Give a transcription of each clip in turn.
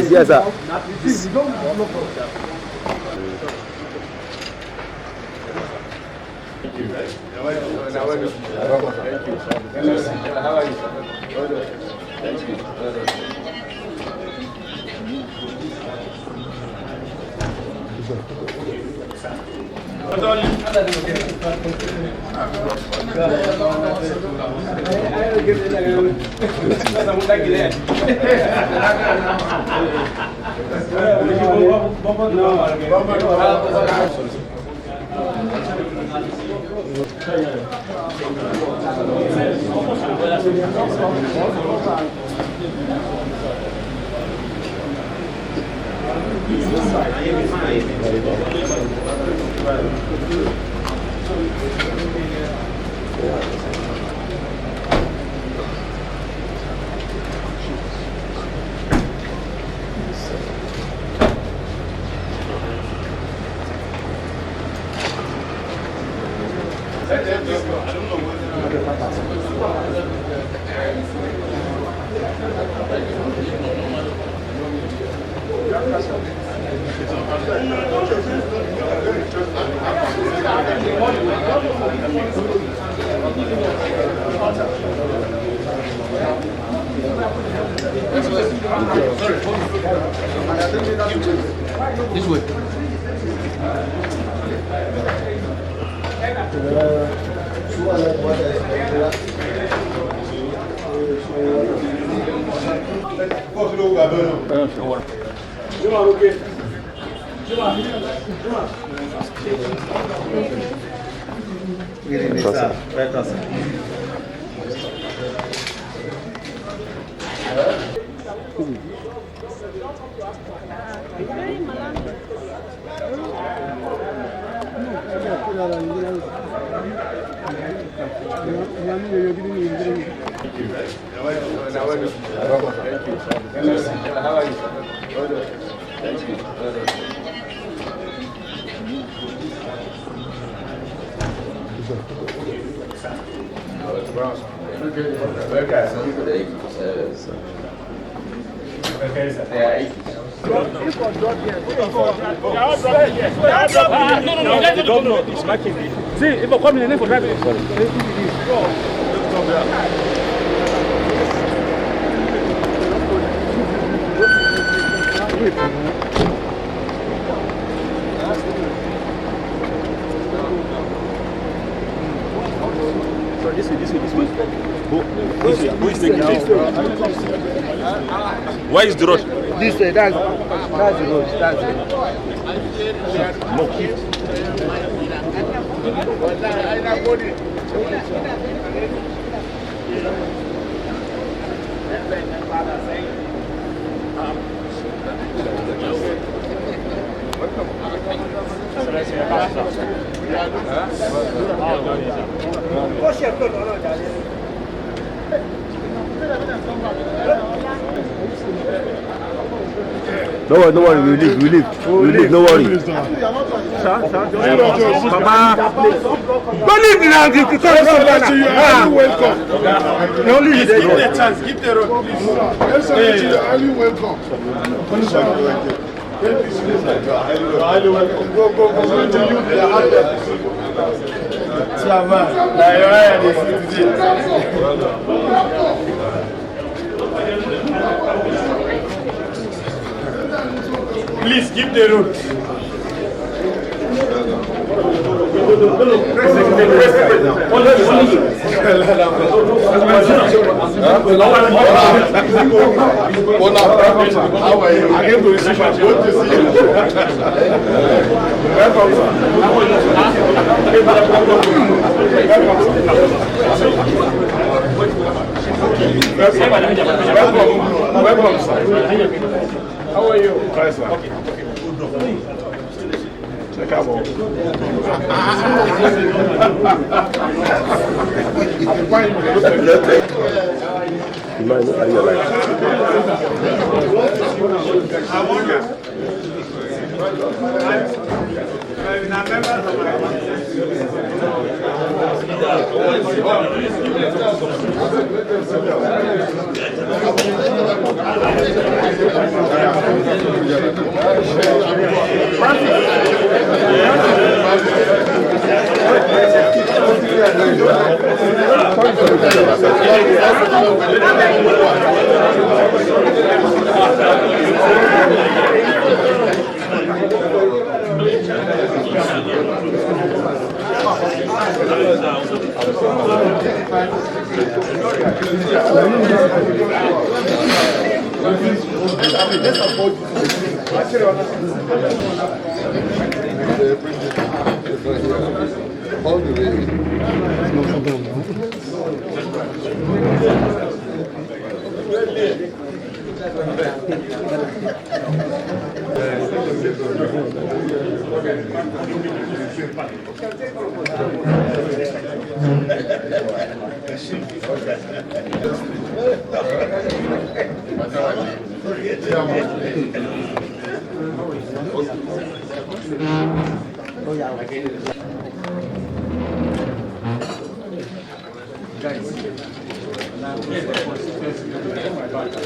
Yes, sir. Thank you. How are you? Thank you. This way. Governor is Makinde. See, if I come in the name for driving, this way. Who is taking this? Where is the road? This way, that's the road. That's it. No, keep. No worry, we leave, no worry. Baba, don't leave now, you are welcome. give the chance, give the road, please. Excellency, you are highly welcome. Highly welcome. Go. Please give the road. How are you? I came to receive my good to see you. Welcome. Welcome, sir. How are you? Fine, sir. Okay. Check out.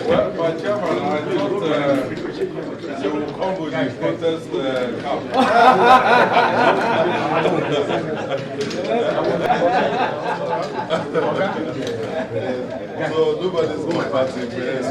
Well, my chairman, I thought you would come with the protest cap. So nobody's going to participate.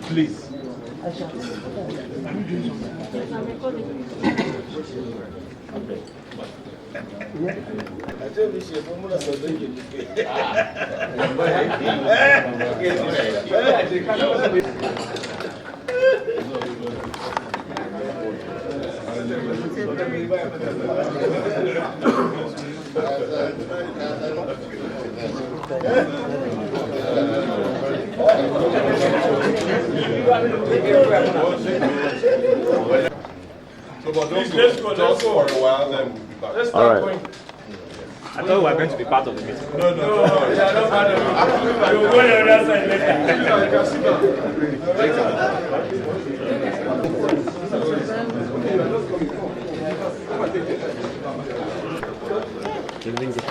Please. So, but don't go. Just for a while, then we'll be back. All right. I thought we were going to be part of the meeting. No. Yeah, no matter. You'll go on the other side later. You can